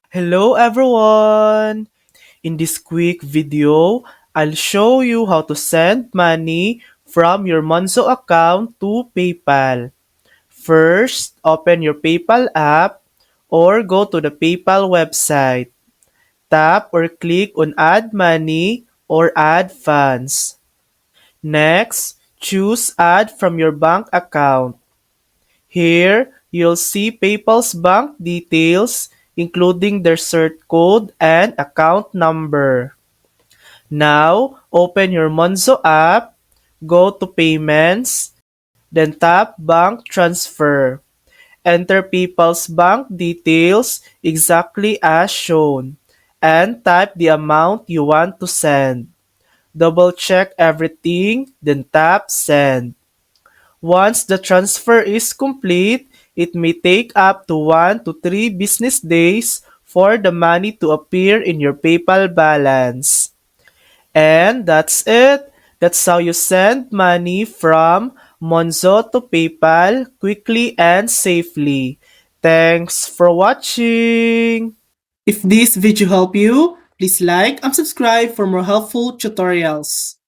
Hello everyone! In this quick video, I'll show you how to send money from your Monzo account to PayPal. First, open your PayPal app or go to the PayPal website. Tap or click on Add Money or Add Funds. Next, choose Add from your bank account. Here, you'll see PayPal's bank details, including their cert code and account number. Now, open your Monzo app, go to Payments, then tap Bank Transfer. Enter PayPal's bank details exactly as shown, and type the amount you want to send. Double check everything, then tap Send. Once the transfer is complete, it may take up to 1 to 3 business days for the money to appear in your PayPal balance. And that's it. That's how you send money from Monzo to PayPal quickly and safely. Thanks for watching. If this video helped you, please like and subscribe for more helpful tutorials.